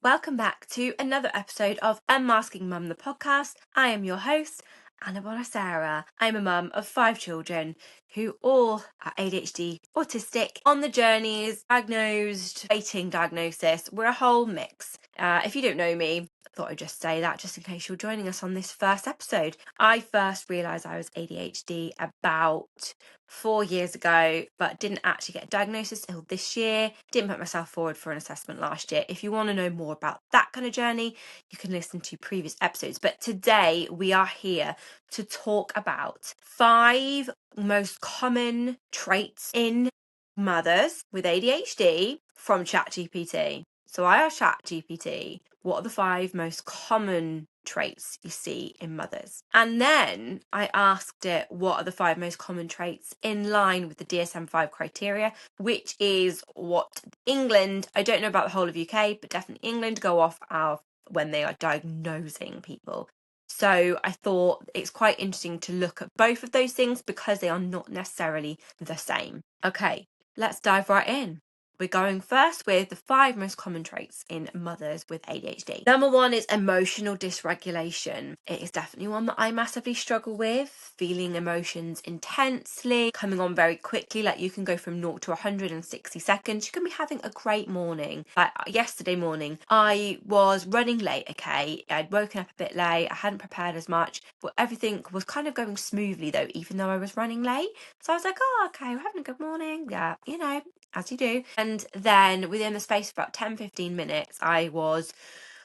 Welcome back to another episode of Unmasking Mum, the podcast. I am your host, Annabella Sarah. I'm a mum of 5 children who all are ADHD, autistic, on the journeys, diagnosed, waiting diagnosis. We're a whole mix. If you don't know me, I thought I'd just say that just in case you're joining us on this first episode. I first realised I was ADHD about 4 years ago, but didn't actually get a diagnosis until this year. Didn't put myself forward for an assessment last year. If you want to know more about that kind of journey, you can listen to previous episodes. But today we are here to talk about 5 most common traits in mothers with ADHD from ChatGPT. So I asked ChatGPT, what are the 5 most common traits you see in mothers? And then I asked it, what are the 5 most common traits in line with the DSM-5 criteria, which is what England, I don't know about the whole of UK, but definitely England go off of when they are diagnosing people. So I thought it's quite interesting to look at both of those things because they are not necessarily the same. Okay, let's dive right in. We're going first with the 5 most common traits in mothers with ADHD. Number 1 is emotional dysregulation. It is definitely one that I massively struggle with. Feeling emotions intensely, coming on very quickly, like you can go from 0 to 100 in 60 seconds. You can be having a great morning. Like yesterday morning, I was running late, okay? I'd woken up a bit late, I hadn't prepared as much, but everything was kind of going smoothly though, even though I was running late. So I was like, oh, okay, we're having a good morning. Yeah, you know, as you do. And then within the space of about 10-15 minutes, I was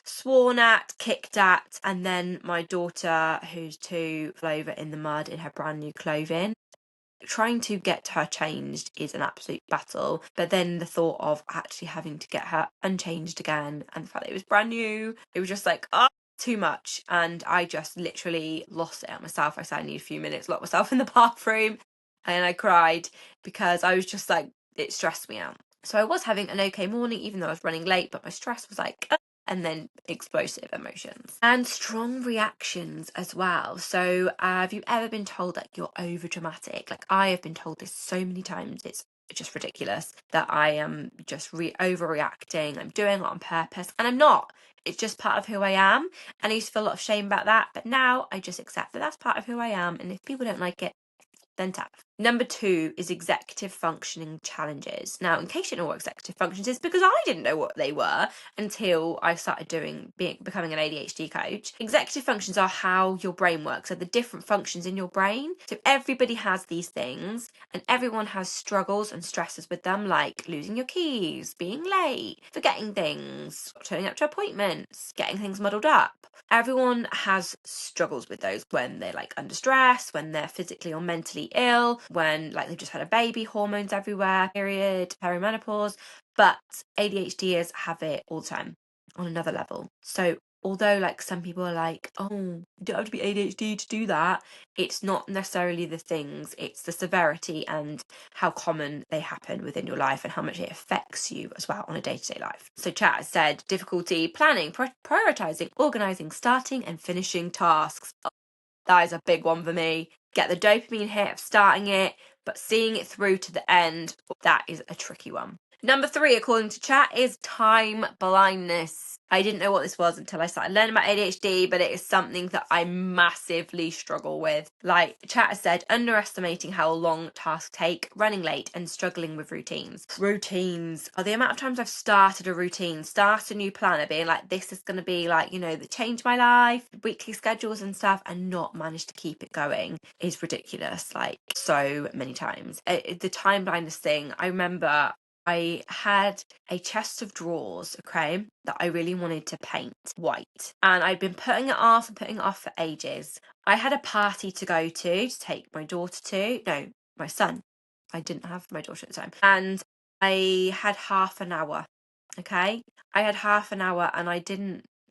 sworn at, kicked at, and then my daughter, who's 2, fell over in the mud in her brand new clothing. Trying to get her changed is an absolute battle, but then the thought of actually having to get her unchanged again and the fact that it was brand new, it was just like, oh, too much. And I just literally lost it at myself. I said I need a few minutes, locked myself in the bathroom, and I cried because I was just like, it stressed me out. So I was having an okay morning, even though I was running late, but my stress was like, and then explosive emotions and strong reactions as well. So have you ever been told that you're over dramatic? Like I have been told this so many times, it's just ridiculous that I am just overreacting, I'm doing it on purpose, and I'm not. It's just part of who I am, and I used to feel a lot of shame about that, but now I just accept that that's part of who I am, and if people don't like it, then tough. Number 2 is executive functioning challenges. Now, in case you don't know what executive functions is, because I didn't know what they were until I started becoming an ADHD coach. Executive functions are how your brain works, so the different functions in your brain. So everybody has these things, and everyone has struggles and stresses with them, like losing your keys, being late, forgetting things, turning up to appointments, getting things muddled up. Everyone has struggles with those when they're like under stress, when they're physically or mentally ill, when like they've just had a baby, hormones everywhere, period, perimenopause. But ADHDers have it all the time on another level. So although like some people are like, oh, you don't have to be ADHD to do that, it's not necessarily the things, it's the severity and how common they happen within your life and how much it affects you as well on a day-to-day life. So chat has said difficulty planning, prioritizing, organizing, starting and finishing tasks. Oh, that is a big one for me. Get the dopamine hit of starting it, but seeing it through to the end, that is a tricky one. Number 3, according to chat, is time blindness. I didn't know what this was until I started learning about ADHD, but it is something that I massively struggle with. Like chat has said, underestimating how long tasks take, running late, and struggling with routines. Routines are the amount of times I've started a routine, started a new planner, being like, this is going to be like, you know, that change my life, weekly schedules and stuff, and not managed to keep it going is ridiculous. Like so many times. The time blindness thing, I remember I had a chest of drawers, okay, that I really wanted to paint white. And I'd been putting it off for ages. I had a party to go to take my daughter to. No, my son. I didn't have my daughter at the time. And I had half an hour, okay? I had half an hour and I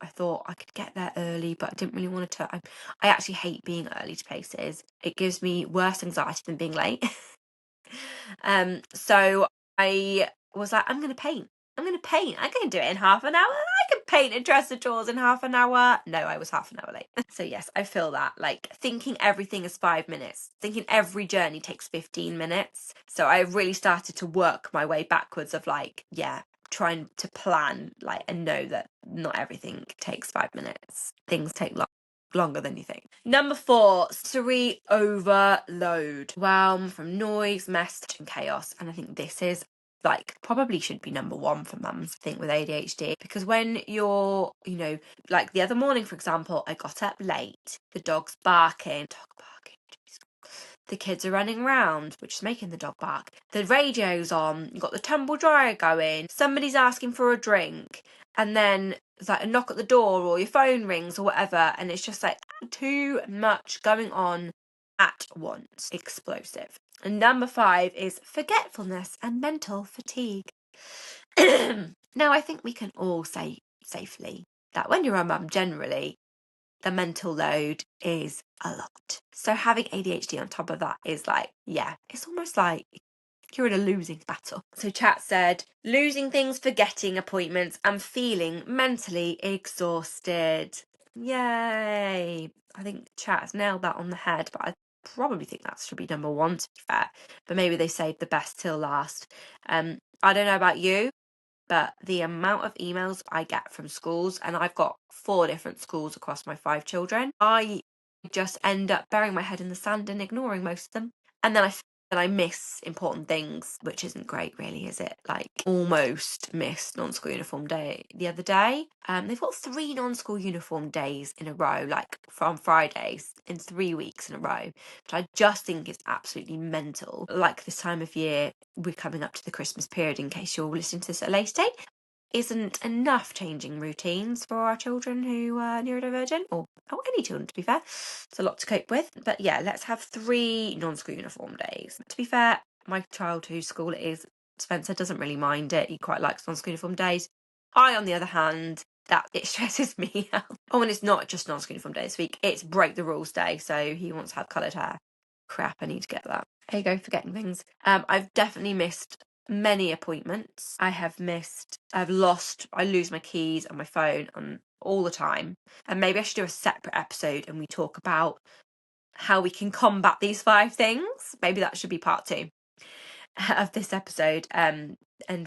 thought I could get there early, but I didn't really want to. I actually hate being early to places. It gives me worse anxiety than being late. So I was like, I'm going to paint. I can do it in half an hour. I can paint a dress of drawers in half an hour. No, I was half an hour late. So yes, I feel that. Like thinking everything is 5 minutes. Thinking every journey takes 15 minutes. So I really started to work my way backwards of like, yeah, trying to plan and know that not everything takes 5 minutes. Things take longer than you think. Number 4, sensory overload. Overwhelm from noise, mess, and chaos. And I think this is probably should be number 1 for mums, I think, with ADHD, because when you're, like the other morning, for example, I got up late, the dog's barking, the kids are running around, which is making the dog bark. The radio's on, you've got the tumble dryer going, somebody's asking for a drink, and then it's a knock at the door or your phone rings or whatever, and it's just too much going on at once. Explosive. And number 5 is forgetfulness and mental fatigue. Now, I think we can all say safely that when you're a mum, generally, the mental load is a lot. So having ADHD on top of that is it's almost like you're in a losing battle. So chat said, losing things, forgetting appointments, and feeling mentally exhausted. Yay. I think chat has nailed that on the head, but I probably think that should be number 1, to be fair. But maybe they saved the best till last. I don't know about you, but the amount of emails I get from schools, and I've got 4 different schools across my 5 children, I just end up burying my head in the sand and ignoring most of them. And then I feel that I miss important things, which isn't great, really, is it? Almost missed non-school uniform day the other day. They've got 3 non-school uniform days in a row, from Fridays, in 3 weeks in a row, which I just think is absolutely mental. This time of year, we're coming up to the Christmas period, in case you're listening to this at a later date, isn't enough changing routines for our children who are neurodivergent, or any children, to be fair. It's a lot to cope with. But yeah, let's have 3 non-school uniform days. To be fair, my child whose school it is, Spencer, doesn't really mind it. He quite likes non-school uniform days. I, on the other hand, that it stresses me out. Oh, and it's not just non-school uniform day this week, it's break the rules day, so he wants to have coloured hair. Crap, I need to get that. There you go, forgetting things. I've definitely missed many appointments. I lose my keys and my phone all the time. And maybe I should do a separate episode and we talk about how we can combat these 5 things. Maybe that should be part 2 of this episode, and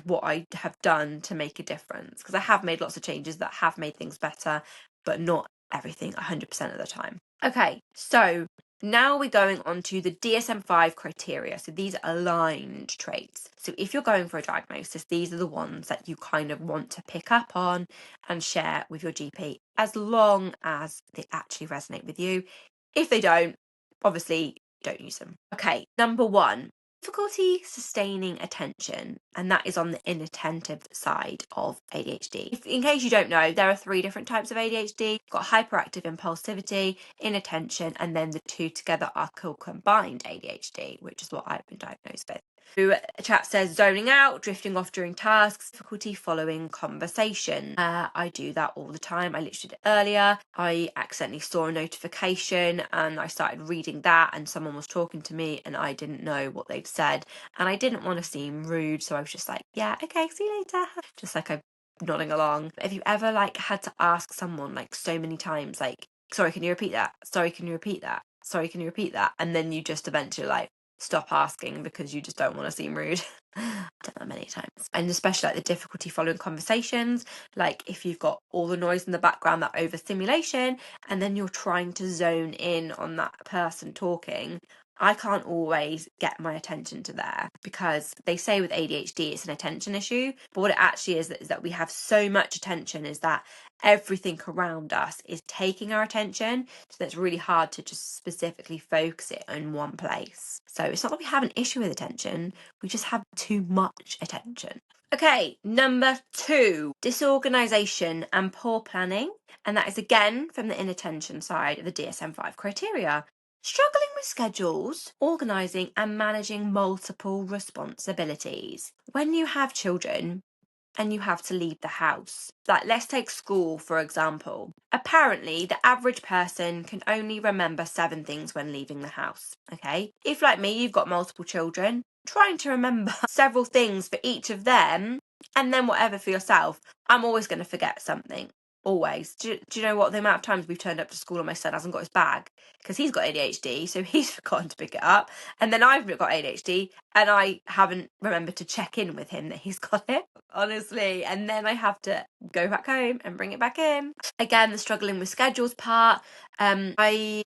what I have done to make a difference, because I have made lots of changes that have made things better, but not everything 100% of the time. Okay, so now we're going on to the DSM-5 criteria. So these are aligned traits. So if you're going for a diagnosis, these are the ones that you kind of want to pick up on and share with your GP, as long as they actually resonate with you. If they don't, obviously don't use them. Okay, number 1, difficulty sustaining attention, and that is on the inattentive side of ADHD. In case you don't know, there are 3 different types of ADHD. You've got hyperactive impulsivity, inattention, and then the 2 together are called combined ADHD, which is what I've been diagnosed with. A chat says zoning out, drifting off during tasks, difficulty following conversation. I do that all the time. I literally did it earlier. I accidentally saw a notification and I started reading that, and someone was talking to me and I didn't know what they'd said, and I didn't want to seem rude, so I was just yeah, okay, see you later. Just I'm nodding along. Have you ever had to ask someone so many times, sorry, can you repeat that? Sorry, can you repeat that? Sorry, can you repeat that? And then you just eventually stop asking because you just don't want to seem rude. I've done that many times. And especially the difficulty following conversations, if you've got all the noise in the background, that overstimulation, and then you're trying to zone in on that person talking, I can't always get my attention to there, because they say with ADHD it's an attention issue, but what it actually is that we have so much attention is that everything around us is taking our attention, so that's really hard to just specifically focus it in one place. So it's not that we have an issue with attention, we just have too much attention. Okay, number 2, disorganisation and poor planning, and that is again from the inattention side of the DSM-5 criteria. Struggling with schedules, organising and managing multiple responsibilities. When you have children and you have to leave the house, let's take school for example. Apparently, the average person can only remember 7 things when leaving the house, okay? If, like me, you've got multiple children, trying to remember several things for each of them, and then whatever for yourself, I'm always going to forget something. always. Do you know what? The amount of times we've turned up to school and my son hasn't got his bag because he's got ADHD, so he's forgotten to pick it up. And then I've got ADHD and I haven't remembered to check in with him that he's got it, honestly. And then I have to go back home and bring it back in. Again, the struggling with schedules part. I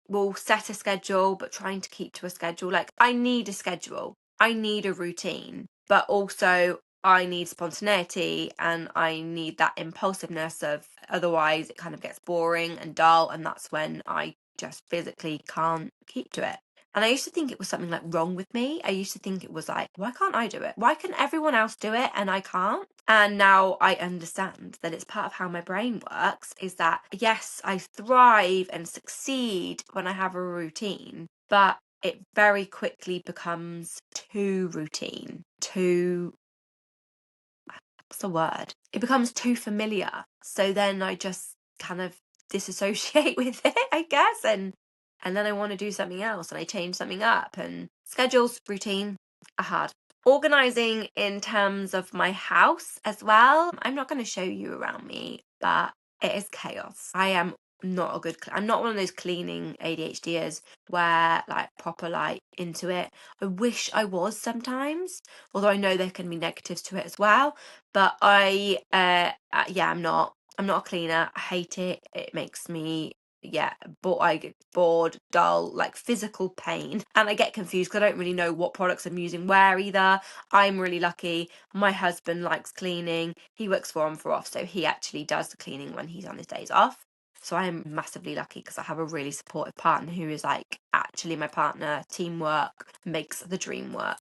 will set a schedule, but trying to keep to a schedule. Like, I need a schedule. I need a routine, but also I need spontaneity and I need that impulsiveness of, otherwise it kind of gets boring and dull, and that's when I just physically can't keep to it. And I used to think it was something like wrong with me. I used to think it was like, why can't I do it? Why can everyone else do it and I can't? And now I understand that it's part of how my brain works, is that yes, I thrive and succeed when I have a routine, but it very quickly becomes too routine, too, what's the word? It becomes too familiar. So then I just kind of disassociate with it, I guess, and then I want to do something else and I change something up. And schedules, routine are hard. Organising in terms of my house as well. I'm not going to show you around me, but it is chaos. I am not a good, I'm not one of those cleaning ADHDers where like proper like into it. I wish I was sometimes, although I know there can be negatives to it as well. But I'm not a cleaner. I hate it. It makes me, I get bored, dull, like physical pain. And I get confused because I don't really know what products I'm using where either. I'm really lucky. My husband likes cleaning. He works for on for off, so he actually does the cleaning when he's on his days off. So I am massively lucky because I have a really supportive partner who is like actually my partner. Teamwork makes the dream work.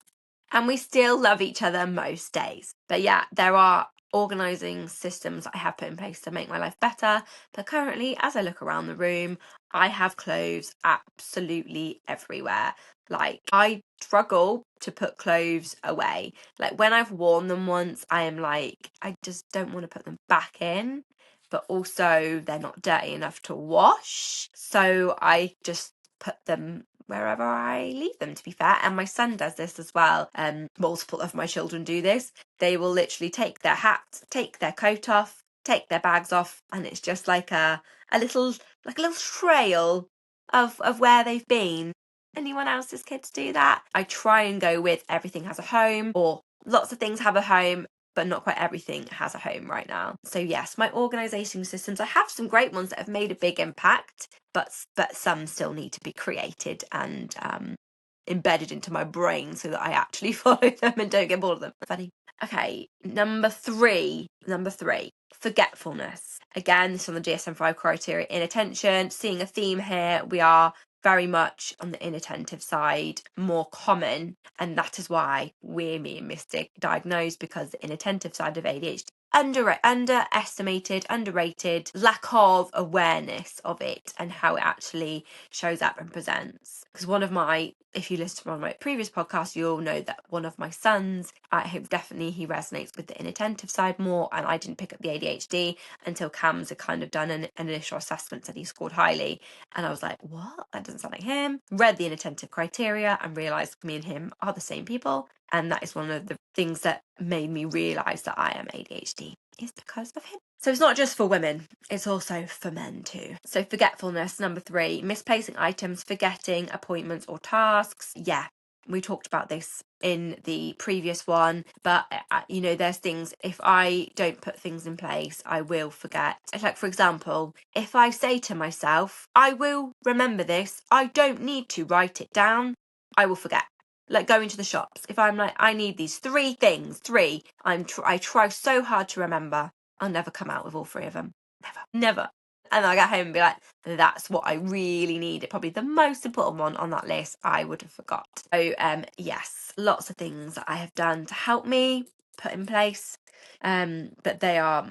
And we still love each other most days. But yeah, there are organising systems I have put in place to make my life better. But currently, as I look around the room, I have clothes absolutely everywhere. Like, I struggle to put clothes away. Like, when I've worn them once, I am like, I just don't want to put them back in. But also, they're not dirty enough to wash. So I just put them wherever I leave them, to be fair. And my son does this as well. Multiple of my children do this. They will literally take their hats, take their coat off, take their bags off, and it's just like a little trail of where they've been. Anyone else's kids do that? I try and go with everything has a home, or lots of things have a home, but not quite everything has a home right now. So yes, my organisation systems, I have some great ones that have made a big impact, but some still need to be created and embedded into my brain so that I actually follow them and don't get bored of them. Funny. Okay, number three, forgetfulness. Again, this is on the DSM-5 criteria, inattention. Seeing a theme here, we are very much on the inattentive side, more common, and that is why me and Mystic diagnosed, because the inattentive side of ADHD underestimated, underrated, lack of awareness of it and how it actually shows up and presents. Because if you listen to one of my previous podcasts, you'll know that one of my sons, I hope definitely he resonates with the inattentive side more, and I didn't pick up the ADHD until Cam's had kind of done an initial assessment, said he scored highly, and I was like, what? That doesn't sound like him. Read the inattentive criteria and realised me and him are the same people. And that is one of the things that made me realise that I am ADHD, is because of him. So it's not just for women, it's also for men too. So forgetfulness, number 3, misplacing items, forgetting appointments or tasks. Yeah, we talked about this in the previous one, but there's things, if I don't put things in place, I will forget. It's like, for example, if I say to myself, I will remember this, I don't need to write it down, I will forget. Like going to the shops, if I'm like, I need these 3 things, I try so hard to remember, I'll never come out with all 3 of them. Never. And I'll get home and be like, that's what I really needed. Probably the most important one on that list, I would have forgot. So, yes, lots of things that I have done to help me put in place. But they are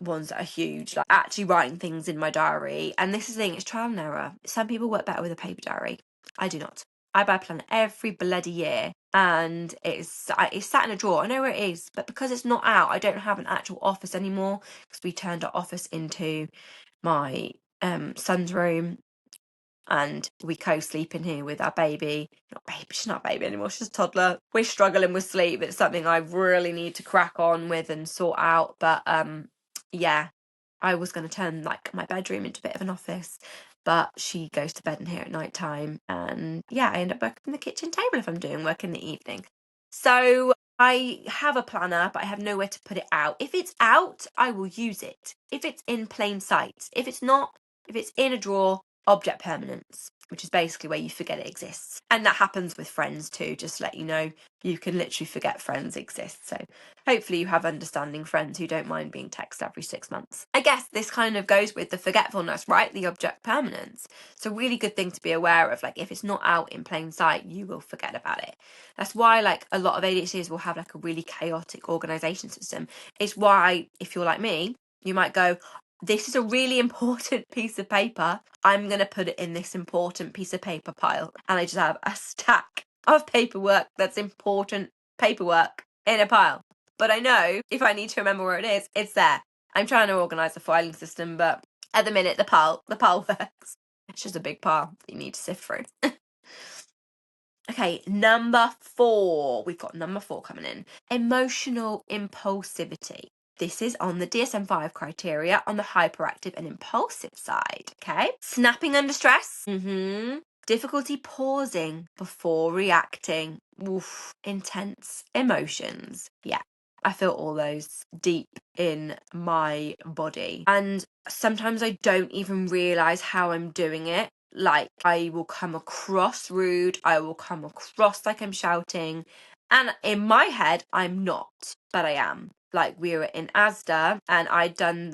ones that are huge, like actually writing things in my diary. And this is the thing, it's trial and error. Some people work better with a paper diary. I do not. I buy a planner every bloody year, and it's sat in a drawer. I know where it is, but because it's not out, I don't have an actual office anymore, because we turned our office into my son's room, and we co-sleep in here with our baby. She's not a baby anymore, she's a toddler. We're struggling with sleep. It's something I really need to crack on with and sort out, but yeah, I was going to turn like my bedroom into a bit of an office, but she goes to bed in here at night time, and yeah, I end up working the kitchen table if I'm doing work in the evening. So I have a planner, but I have nowhere to put it out. If it's out, I will use it. If it's in plain sight. If it's not, if it's in a drawer, object permanence, which is basically where you forget it exists. And that happens with friends too, just to let you know. You can literally forget friends exist. So hopefully you have understanding friends who don't mind being texted every 6 months. I guess this kind of goes with the forgetfulness, right? The object permanence. It's a really good thing to be aware of. Like, if it's not out in plain sight, you will forget about it. That's why, like, a lot of ADHDs will have like a really chaotic organization system. It's why, if you're like me, you might go, this is a really important piece of paper. I'm going to put it in this important piece of paper pile. And I just have a stack of paperwork that's important paperwork in a pile. But I know if I need to remember where it is, it's there. I'm trying to organise the filing system, but at the minute, the pile works. It's just a big pile that you need to sift through. Okay, number 4. We've got number 4 coming in. Emotional impulsivity. This is on the DSM-5 criteria on the hyperactive and impulsive side, okay? Snapping under stress. Difficulty pausing before reacting. Oof, intense emotions. Yeah, I feel all those deep in my body. And sometimes I don't even realise how I'm doing it. Like, I will come across rude. I will come across like I'm shouting. And in my head, I'm not, but I am. Like, we were in Asda and I'd done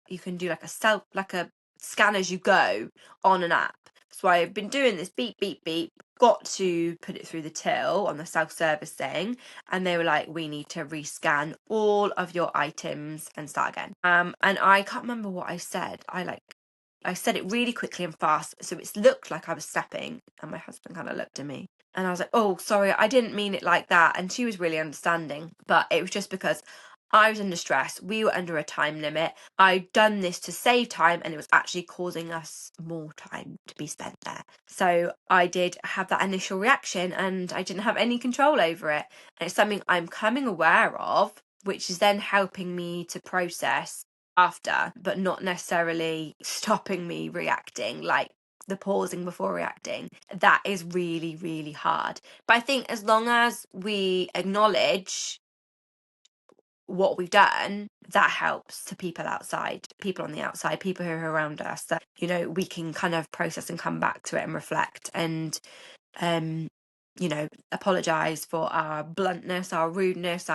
you can do like a scan as you go on an app. So I've been doing this beep, beep, beep, got to put it through the till on the self-service thing. And they were like, we need to rescan all of your items and start again. And I can't remember what I said. I said it really quickly and fast, so it looked like I was snapping, and my husband kind of looked at me. And I was like, oh, sorry, I didn't mean it like that. And she was really understanding, but it was just because I was under stress. We were under a time limit. I'd done this to save time, and it was actually causing us more time to be spent there. So I did have that initial reaction, and I didn't have any control over it. And it's something I'm coming aware of, which is then helping me to process after, but not necessarily stopping me reacting, like the pausing before reacting. That is really, really hard. But I think as long as we acknowledge what we've done, that helps to people outside, people on the outside, people who are around us, that, you know, we can kind of process and come back to it and reflect and you know, apologize for our bluntness, our rudeness,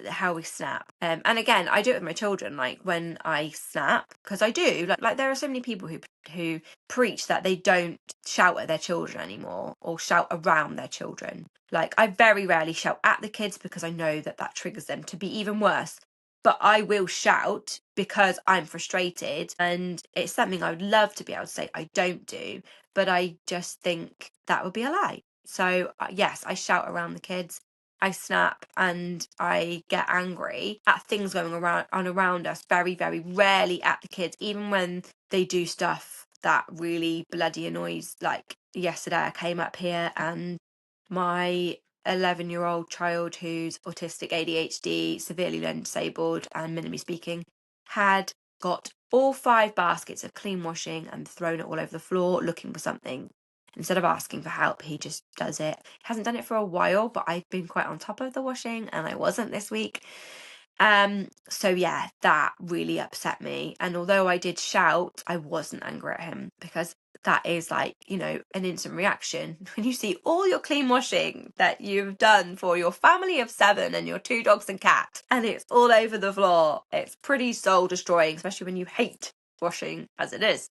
how we snap. And again, I do it with my children. Like, when I snap, because I do, like there are so many people who preach that they don't shout at their children anymore or shout around their children. Like, I very rarely shout at the kids because I know that triggers them to be even worse. But I will shout because I'm frustrated, and it's something I would love to be able to say I don't do, but I just think that would be a lie. So yes, I shout around the kids, I snap, and I get angry at things going around us. Very, very rarely at the kids, even when they do stuff that really bloody annoys. Like yesterday, I came up here and my 11-year-old child, who's autistic, ADHD, severely learning disabled, and minimally speaking, had got all 5 baskets of clean washing and thrown it all over the floor looking for something. Instead of asking for help, he just does it. He hasn't done it for a while, but I've been quite on top of the washing, and I wasn't this week. So yeah, that really upset me. And although I did shout, I wasn't angry at him, because that is, like, you know, an instant reaction when you see all your clean washing that you've done for your family of 7 and your 2 dogs and cat, and it's all over the floor. It's pretty soul destroying, especially when you hate washing as it is.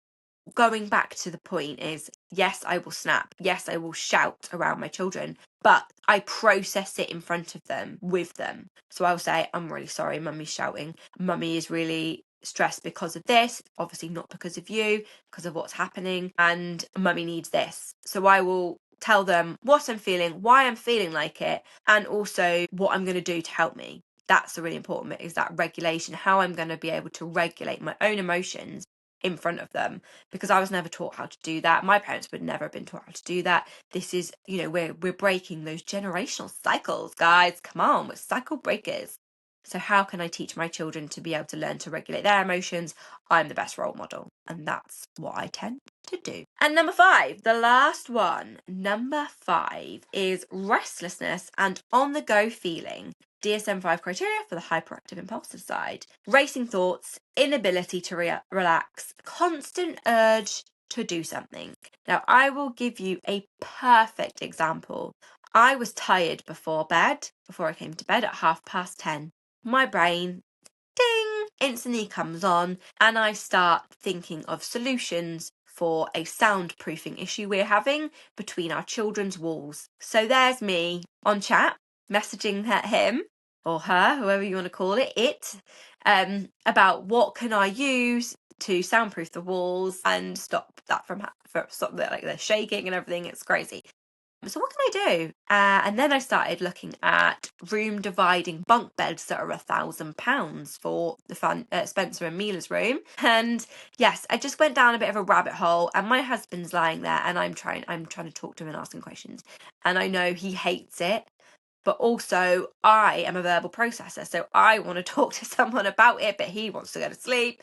Going back to the point is, yes, I will snap. Yes, I will shout around my children, but I process it in front of them, with them. So I'll say, I'm really sorry, mummy's shouting. Mummy is really stressed because of this, obviously not because of you, because of what's happening, and mummy needs this. So I will tell them what I'm feeling, why I'm feeling like it, and also what I'm going to do to help me. That's the really important bit, is that regulation, how I'm going to be able to regulate my own emotions in front of them, because I was never taught how to do that. My parents would never have been taught how to do that. This is, you know, we're breaking those generational cycles, guys. Come on, we're cycle breakers. So how can I teach my children to be able to learn to regulate their emotions? I'm the best role model. And that's what I tend to do. And number 5, the last one. Number 5 is restlessness and on-the-go feeling. DSM-5 criteria for the hyperactive impulsive side. Racing thoughts, inability to relax, constant urge to do something. Now, I will give you a perfect example. I was tired before I came to bed at 10:30. My brain, ding, instantly comes on, and I start thinking of solutions for a soundproofing issue we're having between our children's walls. So there's me on chat, messaging him or her, whoever you want to call it, about what can I use to soundproof the walls and stop that from stop the shaking and everything. It's crazy. So what can I do? And then I started looking at room dividing bunk beds that are £1,000 for the Spencer and Mila's room. And yes, I just went down a bit of a rabbit hole, and my husband's lying there, and I'm trying to talk to him and asking questions. And I know he hates it, but also I am a verbal processor, so I want to talk to someone about it, but he wants to go to sleep.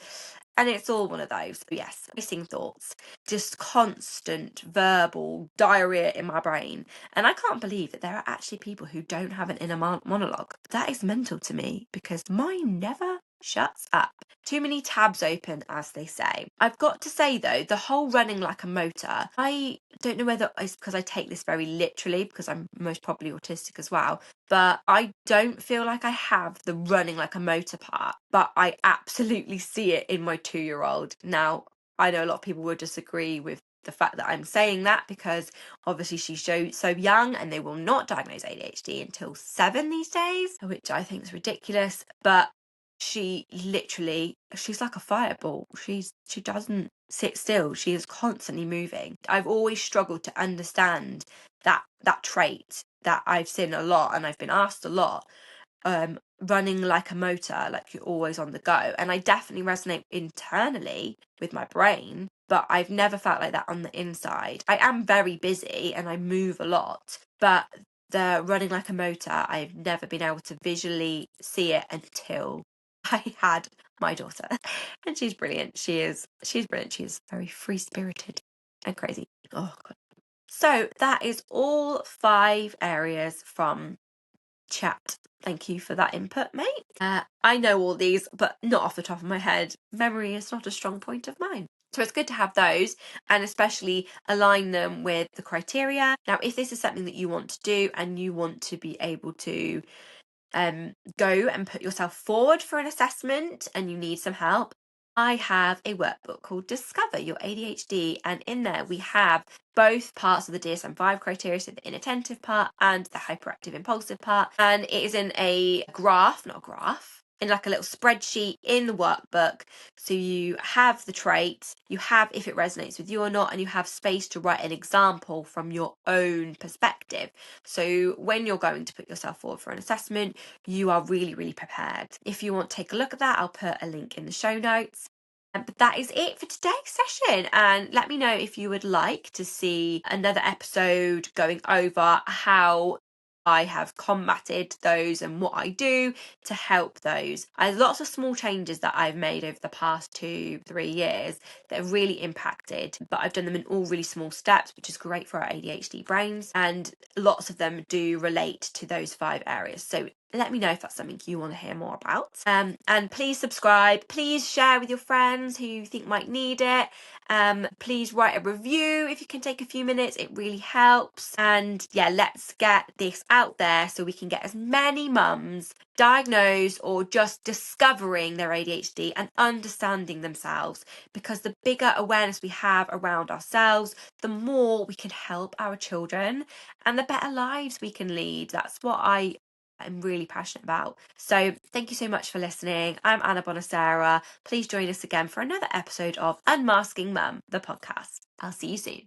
And it's all one of those. Yes, racing thoughts, just constant verbal diarrhea in my brain. And I can't believe that there are actually people who don't have an inner monologue. That is mental to me, because mine never shuts up. Too many tabs open, as they say. I've got to say, though, the whole running like a motor, I don't know whether it's because I take this very literally, because I'm most probably autistic as well, but I don't feel like I have the running like a motor part, but I absolutely see it in my 2-year-old. Now, I know a lot of people would disagree with the fact that I'm saying that, because obviously she's so young, and they will not diagnose ADHD until 7 these days, which I think is ridiculous. But she's like a fireball. She doesn't sit still. She is constantly moving. I've always struggled to understand that trait that I've seen a lot, and I've been asked a lot. Running like a motor, like you're always on the go. And I definitely resonate internally with my brain, but I've never felt like that on the inside. I am very busy and I move a lot, but the running like a motor, I've never been able to visually see it until I had my daughter. And she's brilliant. She's brilliant. She's very free-spirited and crazy. Oh God. So that is all 5 areas from chat. Thank you for that input, mate. I know all these, but not off the top of my head. Memory is not a strong point of mine. So it's good to have those, and especially align them with the criteria. Now, if this is something that you want to do and you want to be able to go and put yourself forward for an assessment and you need some help, I have a workbook called Discover Your ADHD, and in there we have both parts of the DSM-5 criteria, so the inattentive part and the hyperactive impulsive part, and it is in a in like a little spreadsheet in the workbook. So you have the traits, you have if it resonates with you or not, and you have space to write an example from your own perspective. So when you're going to put yourself forward for an assessment, you are really, really prepared. If you want to take a look at that, I'll put a link in the show notes. But that is it for today's session, and let me know if you would like to see another episode going over how I have combated those and what I do to help those. I have lots of small changes that I've made over the past 2-3 years that have really impacted, but I've done them in all really small steps, which is great for our ADHD brains, and lots of them do relate to those 5 areas. So let me know if that's something you want to hear more about. And please subscribe. Please share with your friends who you think might need it. Please write a review if you can take a few minutes. It really helps. And yeah, let's get this out there so we can get as many mums diagnosed or just discovering their ADHD and understanding themselves, because the bigger awareness we have around ourselves, the more we can help our children and the better lives we can lead. That's what I'm really passionate about. So thank you so much for listening. I'm Anna Bonasera. Please join us again for another episode of Unmasking Mum, the podcast. I'll see you soon.